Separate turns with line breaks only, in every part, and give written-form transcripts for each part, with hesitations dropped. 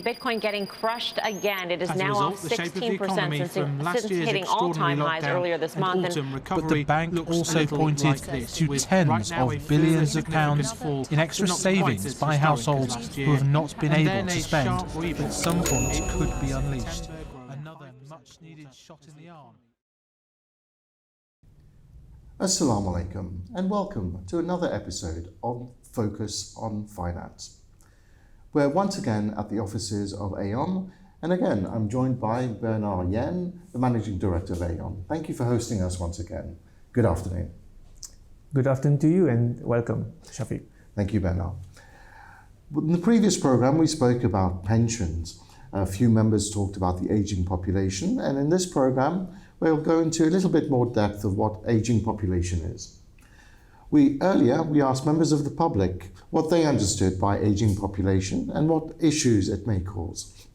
Bitcoin getting crushed again. It is now off 16% since hitting all-time highs earlier this month.
But the bank also pointed to tens of billions of pounds in extra savings by households who have not been able to spend, but at some point could be unleashed. Another much-needed shot in the arm.
Assalamu alaikum and welcome to another episode of Focus on Finance. We're once again at the offices of Aeging, and again I'm joined by Bernard Yen, the Managing Director of Aeging. Thank you for hosting us once again. Good afternoon.
Good afternoon to you and welcome, Shafique.
Thank you, Bernard. In the previous program we spoke about pensions. A few members talked about the ageing population, and in this program we'll go into a little bit more depth of what ageing population is. Earlier we asked members of the public what they understood by ageing population and what issues it may cause.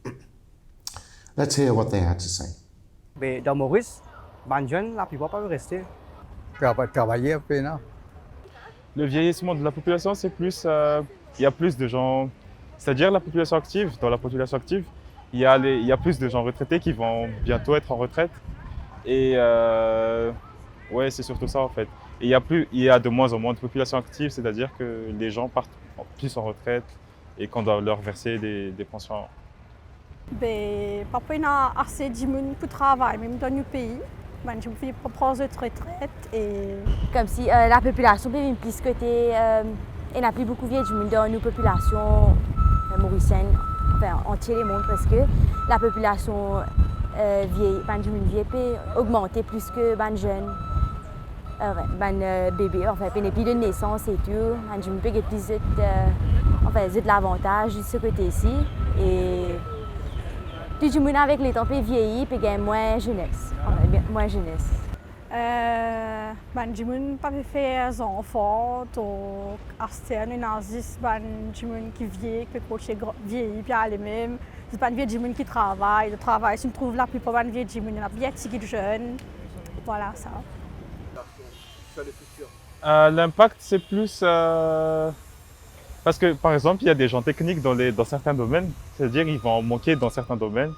Let's hear what they had to say.
Dans Maurice, les jeunes, la plupart peuvent rester.
Travailler un peu, non?
Le vieillissement de la population, c'est plus, il y a plus de gens, c'est-à-dire la population active. Dans la population active, il y a plus de gens retraités qui vont bientôt être en retraite. Et ouais, c'est surtout ça en fait. Et il y a de moins en moins de population active, c'est-à-dire que les gens partent plus en retraite et qu'on doit leur verser des pensions.
Parfois, il y a assez de gens pour travailler, même dans nos pays. Je me fais propose de retraite et...
Comme si la population peut plus côté, il n'y a plus beaucoup de gens dans nos populations mauriciennes, enfin entière le monde parce que la population vieille peut augmenter plus que les jeunes. Bébé, enfin, il n'y a plus de naissance et tout. Je me peux avoir plus de l'avantage de ce côté-ci. Et plus de monde avec les temps peut vieillir, puis gagner moins jeunesse. Moins jeunesse.
Je ne peux pas faire des enfants, donc acheter un nazis, je qui vieillit, qui peut vieillir, puis aller même. C'est pas des gens qui travaillent. Le travail, je trouve la plupart des gens, il y en a bien qui sont jeunes. Voilà ça.
L'impact, c'est plus parce que, par exemple, il y a des gens techniques dans certains domaines, c'est-à-dire qu'ils vont manquer dans certains domaines,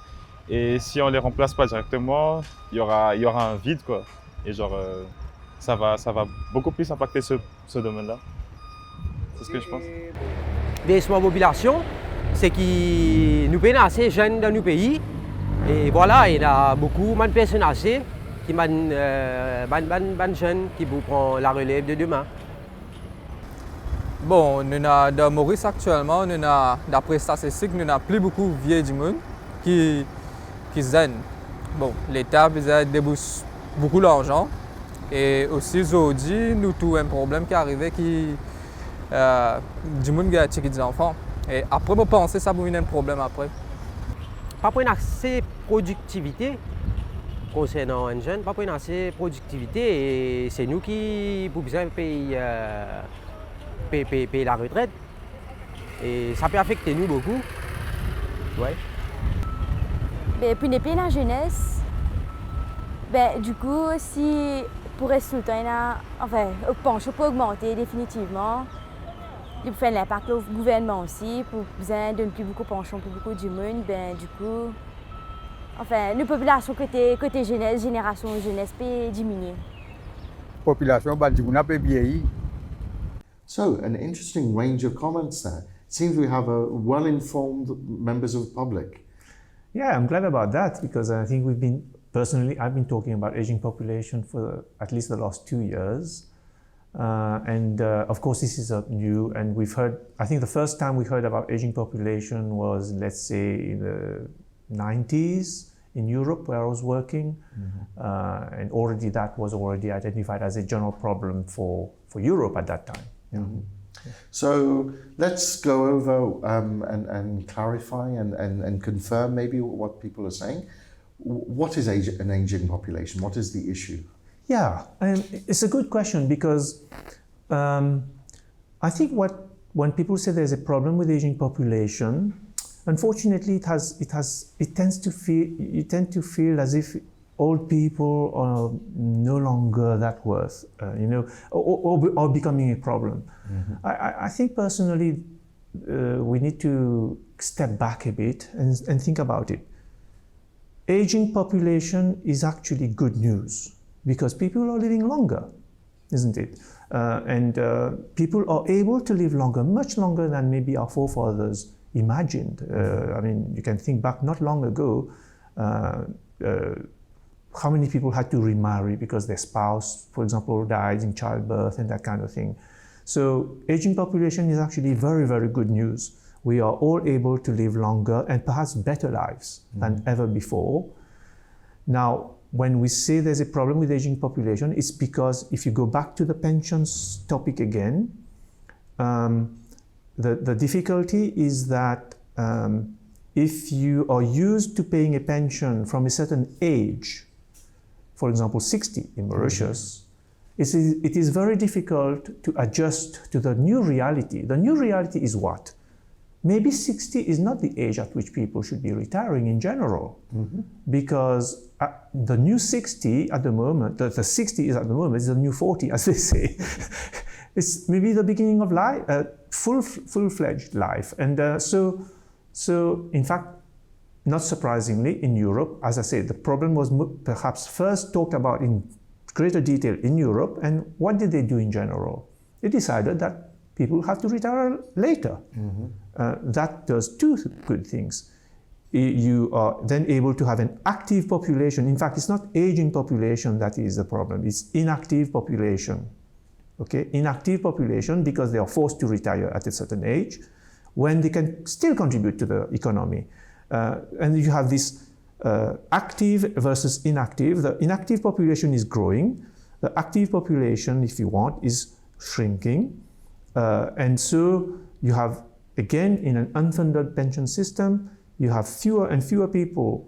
et si on les remplace pas directement, il y aura un vide, quoi. Et genre, ça va beaucoup plus impacter ce domaine-là. C'est ce que je pense.
Vieillissement de la population, c'est que nous sommes assez jeunes dans nos pays, et voilà, il y a beaucoup de personnes âgées qui sont jeunes qui vont prendre la relève de demain.
Bon, dans Maurice actuellement, d'après statistiques, nous n'avons plus beaucoup de vieux du monde qui zen. Bon, l'État débourse beaucoup d'argent et aussi aujourd'hui, nous avons un problème qui arrive qui du monde qui a des enfants. Et après, on pense que ça va être un problème après.
Pas pour une assez productivité. Concernant un jeune, pas pour une assez productivité et c'est nous qui pouvons payer la retraite et ça peut affecter nous beaucoup. Ouais.
Puis depuis la jeunesse, du coup, si pour rester tout le temps, enfin, le pension peut augmenter définitivement. Il faut faire l'impact au gouvernement aussi pour besoin de plus beaucoup de pension pour beaucoup de monde. Du coup, enfin, nos populations côté jeunesse, génération jeunesse peut diminuer.
Population, peut vieillir.
So, an interesting range of comments there. It seems we have a well-informed members of the public.
Yeah, I'm glad about that because I think I've been talking about aging population for at least the last 2 years. Of course, this is new, and we've heard, I think the first time we heard about aging population was, let's say, in the 90s in Europe where I was working, and already that was already identified as a general problem for Europe at that time.
Mm-hmm. So let's go over and clarify and confirm maybe what people are saying. What is an ageing population? What is the issue?
Yeah, it's a good question because I think when people say there's a problem with aging population, unfortunately, it tends to feel as if old people are no longer that worth, or becoming a problem. Mm-hmm. I think personally, we need to step back a bit and think about it. Aging population is actually good news because people are living longer, isn't it? People are able to live longer, much longer than maybe our forefathers imagined. I mean, you can think back not long ago, how many people had to remarry because their spouse, for example, died in childbirth and that kind of thing. So aging population is actually very, very good news. We are all able to live longer and perhaps better lives than ever before. Now, when we say there's a problem with aging population, it's because if you go back to the pensions topic again, the difficulty is that if you are used to paying a pension from a certain age, for example, 60 in Mauritius, it is very difficult to adjust to the new reality. The new reality is what? Maybe 60 is not the age at which people should be retiring in general, because the new 60 at the moment, the 60 is at the moment, is the new 40, as they say. It's maybe the beginning of life, full-fledged life. And so in fact, not surprisingly, in Europe, as I said, the problem was perhaps first talked about in greater detail in Europe. And what did they do in general? They decided that people have to retire later. That does two good things. You are then able to have an active population. In fact, it's not aging population that is the problem. It's inactive population. Okay, inactive population because they are forced to retire at a certain age when they can still contribute to the economy. And you have this active versus inactive. The inactive population is growing. The active population, if you want, is shrinking. And so you have, again, in an unfunded pension system, you have fewer and fewer people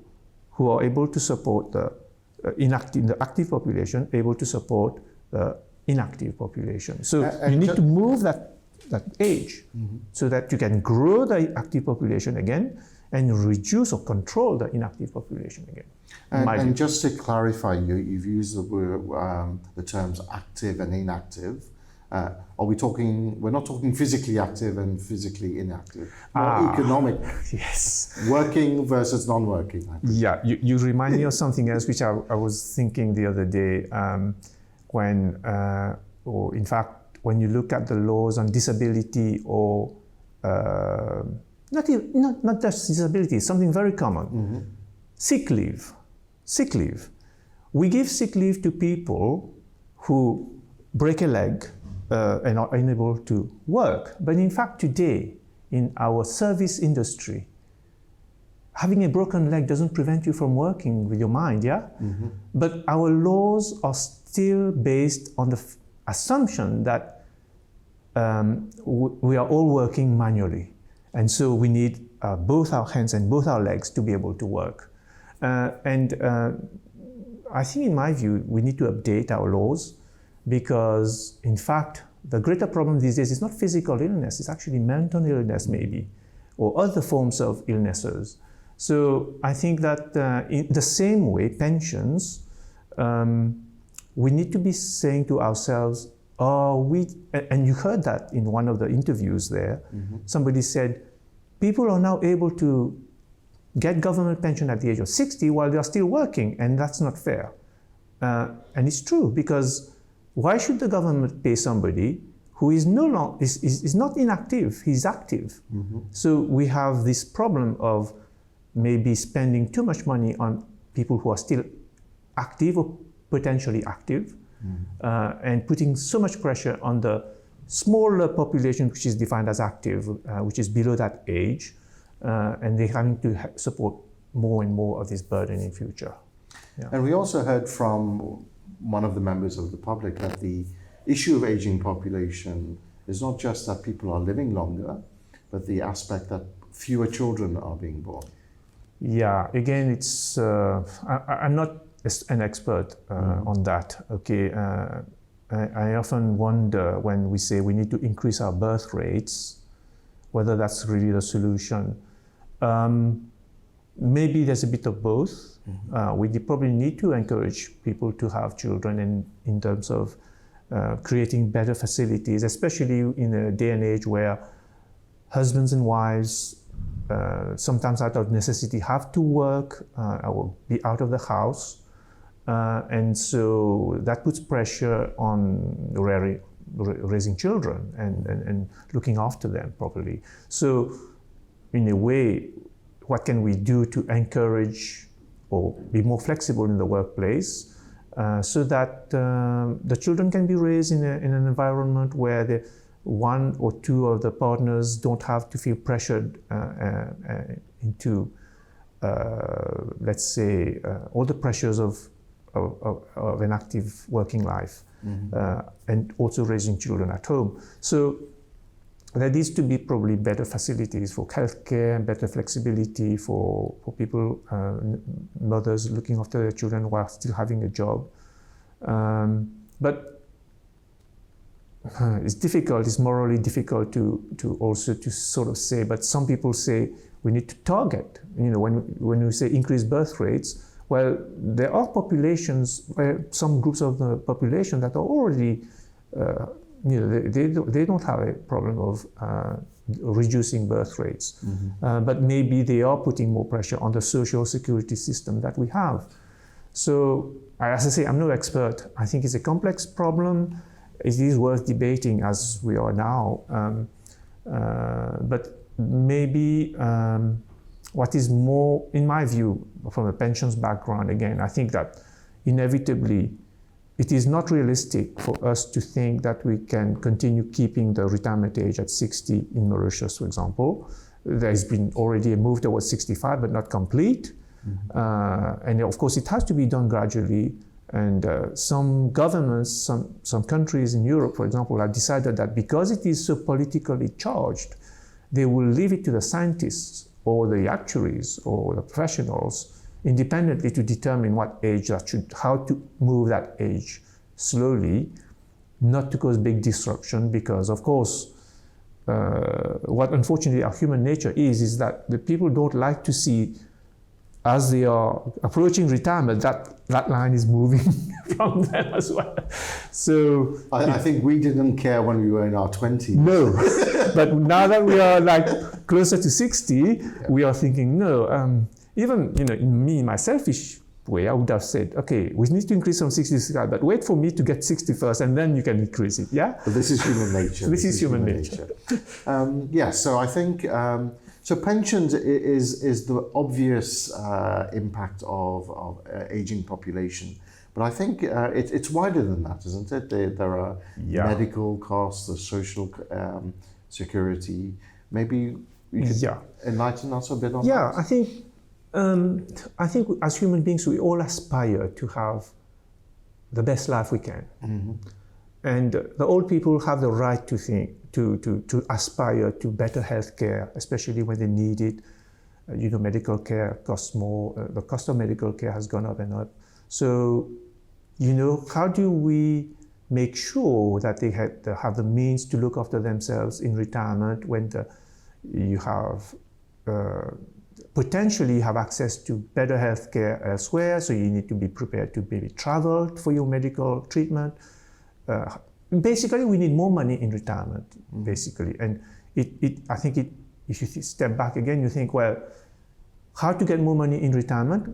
who are able to support the active population, able to support the inactive population. So you need to move that age so that you can grow the active population again and reduce or control the inactive population again.
And just to clarify, you've used the terms active and inactive. Are we talking, we're not talking physically active and physically inactive, more economic. Yes. Working versus non-working.
Yeah, you remind me of something else which I was thinking the other day or in fact, when you look at the laws on disability or not just disability, something very common. Sick leave. Sick leave. We give sick leave to people who break a leg and are unable to work. But in fact, today, in our service industry, having a broken leg doesn't prevent you from working with your mind, yeah? But our laws are still based on the assumption that we are all working manually. And so we need both our hands and both our legs to be able to work. I think, in my view, we need to update our laws because, in fact, the greater problem these days is not physical illness, it's actually mental illness maybe, or other forms of illnesses. So I think that in the same way, pensions, we need to be saying to ourselves, and you heard that in one of the interviews there, somebody said, people are now able to get government pension at the age of 60 while they are still working, and that's not fair. And it's true, because why should the government pay somebody who is is not inactive, he's active? So we have this problem of maybe spending too much money on people who are still active or potentially active, and putting so much pressure on the smaller population which is defined as active, which is below that age, and they're having to support more and more of this burden in future. Yeah.
And we also heard from one of the members of the public that the issue of aging population is not just that people are living longer, but the aspect that fewer children are being born.
Yeah, again, it's I'm not an expert on that. Okay, I often wonder when we say we need to increase our birth rates, whether that's really the solution. Maybe there's a bit of both. We probably need to encourage people to have children in terms of creating better facilities, especially in a day and age where husbands and wives sometimes out of necessity have to work or be out of the house. And so that puts pressure on raising children and looking after them properly. So in a way, what can we do to encourage or be more flexible in the workplace so that the children can be raised in an environment where one or two of the partners don't have to feel pressured into, let's say, all the pressures of an active working life, and also raising children at home. So there needs to be probably better facilities for healthcare, better flexibility for people, mothers looking after their children while still having a job. But it's difficult, it's morally difficult to also to sort of say, but some people say we need to target, when we say increase birth rates, well, there are populations, some groups of the population that are already, they don't have a problem of reducing birth rates. But maybe they are putting more pressure on the social security system that we have. So, as I say, I'm no expert. I think it's a complex problem. It is worth debating as we are now. But maybe what is more, in my view, from a pensions background, again, I think that inevitably it is not realistic for us to think that we can continue keeping the retirement age at 60 in Mauritius, for example. There's been already a move towards 65, but not complete. And of course, it has to be done gradually. And some governments, some countries in Europe, for example, have decided that because it is so politically charged, they will leave it to the scientists or the actuaries or the professionals independently to determine what age how to move that age slowly, not to cause big disruption, because of course, what unfortunately our human nature is that the people don't like to see, as they are approaching retirement, that line is moving from them as well. So
I think we didn't care when we were in our 20s.
No, but now that we are like closer to 60, we are thinking, no, even in my selfish way, I would have said, okay, we need to increase from 60 to 65, but wait for me to get 60 first, and then you can increase it, yeah?
But this is human nature.
This is human nature.
So I think, so pensions is the obvious impact of aging population. But I think it's wider than that, isn't it? There are medical costs, the social security. Maybe you could enlighten us a bit on that.
Yeah, I think as human beings, we all aspire to have the best life we can. And the old people have the right to think, to aspire to better health care, especially when they need it. Medical care costs more. The cost of medical care has gone up and up. So, how do we make sure that they have the means to look after themselves in retirement when you have potentially have access to better health care elsewhere, so you need to be prepared to maybe travel for your medical treatment. Basically, we need more money in retirement, basically. And I think if you step back again, you think, well, how to get more money in retirement?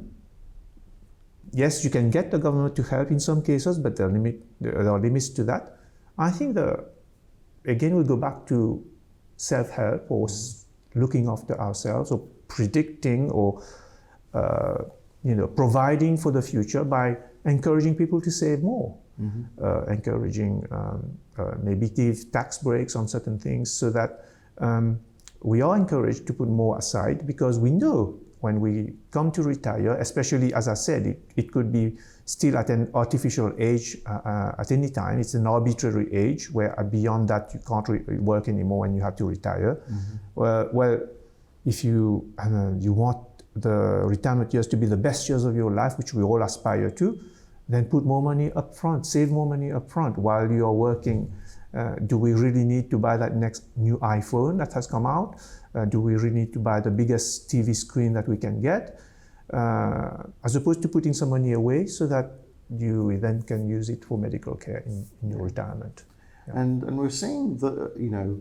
Yes, you can get the government to help in some cases, but there are limits to that. I think again, we go back to self-help or looking after ourselves, or predicting or providing for the future by encouraging people to save more, encouraging maybe give tax breaks on certain things, so that we are encouraged to put more aside, because we know when we come to retire, especially as I said, it could be still at an artificial age at any time. It's an arbitrary age where beyond that you can't work anymore when you have to retire. Well, if you want the retirement years to be the best years of your life, which we all aspire to, then put more money up front, save more money up front while you are working. Do we really need to buy that next new iPhone that has come out? Do we really need to buy the biggest TV screen that we can get? As opposed to putting some money away so that you then can use it for medical care in your retirement. Yeah.
And we're seeing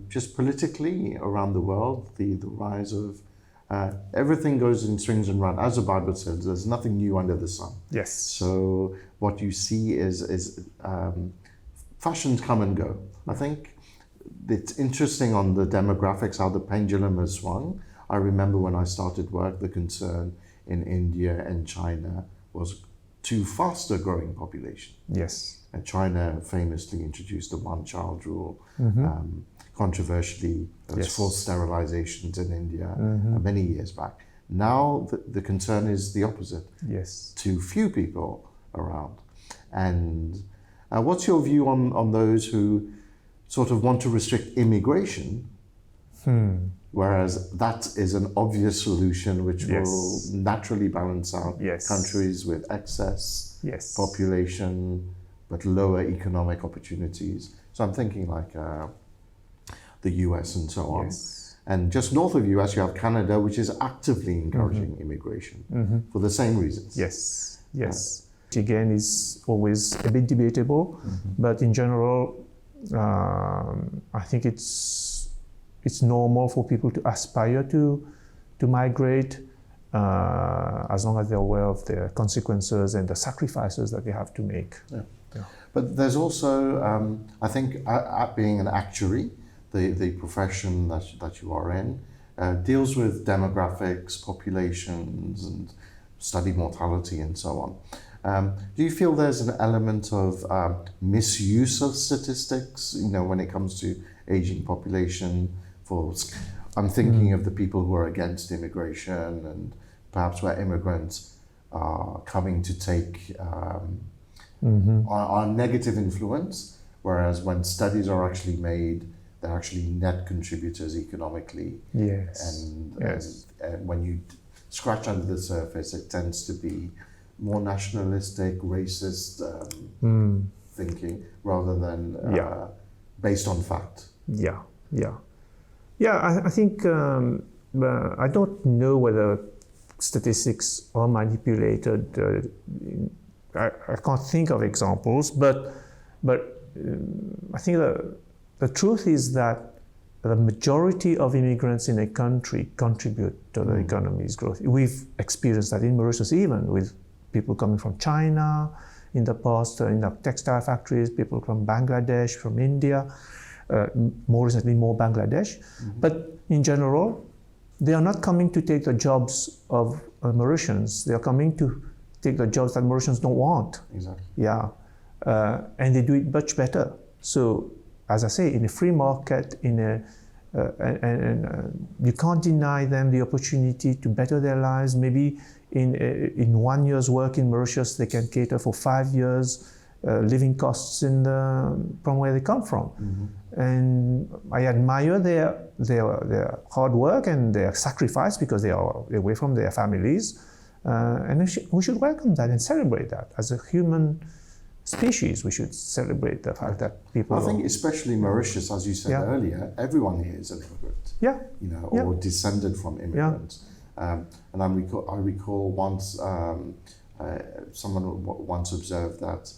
just politically around the world, the rise of everything goes in swings and roundabouts. As the Bible says, there's nothing new under the sun.
Yes.
So what you see is fashions come and go. I think it's interesting on the demographics how the pendulum has swung. I remember when I started work, the concern in India and China was too faster growing population.
Yes.
And China famously introduced the one-child rule. Controversially, there was forced sterilizations in India many years back. Now the concern is the opposite.
Yes.
Too few people around. And what's your view on those who sort of want to restrict immigration, whereas that is an obvious solution which will naturally balance out countries with excess population but lower economic opportunities. So I'm thinking like the US and so on. And just north of US, you have Canada, which is actively encouraging immigration for the same reasons.
Yes, yes. Again, is always a bit debatable, but in general, I think it's normal for people to aspire to migrate as long as they're aware of the consequences and the sacrifices that they have to make.
But there's also, I think, being an actuary, the profession that you are in, deals with demographics, populations, and study mortality and so on. Do you feel there's an element of misuse of statistics, when it comes to aging population? I'm thinking of the people who are against immigration and perhaps where immigrants are coming to take are negative influence, whereas when studies are actually made, they're actually net contributors economically. And when you scratch under the surface, it tends to be more nationalistic, racist thinking rather than based on fact.
I think I don't know whether statistics are manipulated. I can't think of examples, but I think the truth is that the majority of immigrants in a country contribute to the economy's growth. We've experienced that in Mauritius, even with people coming from China in the past, in the textile factories, people from Bangladesh, from India, more recently more Bangladesh. But in general, they are not coming to take the jobs of Mauritians. They are coming to take the jobs that Mauritians don't want.
Exactly.
And they do it much better. So, as I say, in a free market, you can't deny them the opportunity to better their lives. Maybe in 1 year's work in Mauritius, they can cater for 5 years living costs from where they come from. And I admire their hard work and their sacrifice because they are away from their families. And we should welcome that and celebrate that. As a human species, we should celebrate the fact that people...
I think especially Mauritius, as you said earlier, everyone here is an immigrant. Or descended from immigrants. And I recall once, someone once observed that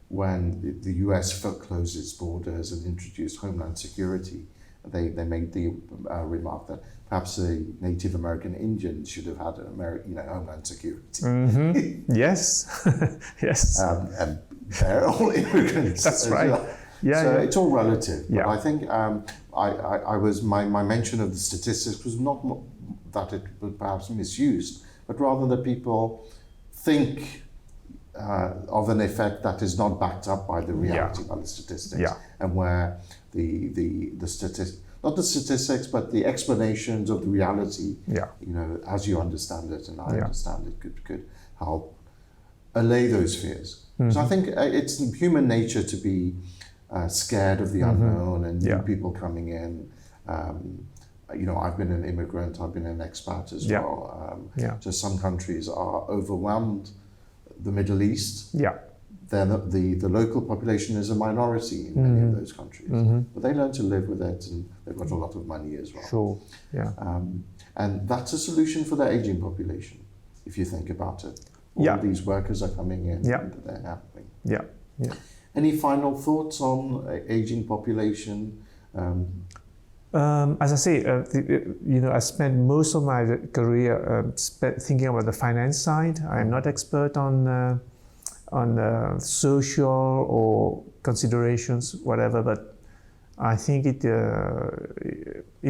when the US closed its borders and introduced Homeland Security, they made the remark that perhaps the Native American Indians should have had Homeland Security.
Yes, yes.
And they're all immigrants.
That's right.
So it's all relative. But I think my mention of the statistics was not that it was perhaps misused, but rather that people think of an effect that is not backed up by the reality, by the statistics, and where the statistics, not the statistics, but the explanations of the reality, as you understand it and I understand it, could help allay those fears. So I think it's human nature to be scared of the unknown and new people coming in. I've been an immigrant, I've been an expat as well. So some countries are overwhelmed. The Middle East, then the local population is a minority in many of those countries, but they learn to live with it, and they've got a lot of money as well. And that's a solution for the aging population, if you think about it. All these workers are coming in, and they're happening. Any final thoughts on aging population?
As I say, I spent most of my career thinking about the finance side. I'm not expert on social or considerations, whatever, but I think it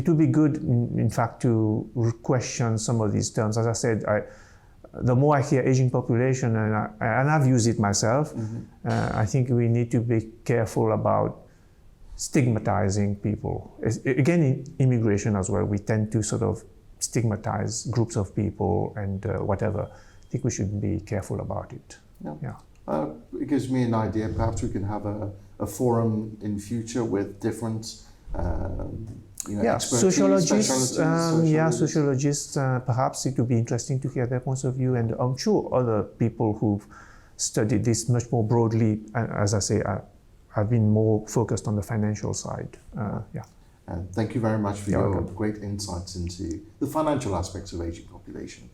would be good, in fact, to question some of these terms. As I said, the more I hear aging population, and I've used it myself, I think we need to be careful about stigmatizing people. Again, in immigration as well, we tend to sort of stigmatize groups of people and whatever. I think we should be careful about it. Yeah.
It gives me an idea. Perhaps we can have a forum in future with different
sociologists. Sociologists. Perhaps it would be interesting to hear their points of view, and I'm sure other people who've studied this much more broadly. As I say, I've been more focused on the financial side.
And thank you very much for your great insights into the financial aspects of aging population.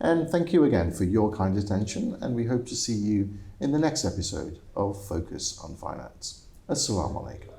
And thank you again for your kind attention, and we hope to see you in the next episode of Focus on Finance. Assalamu alaikum.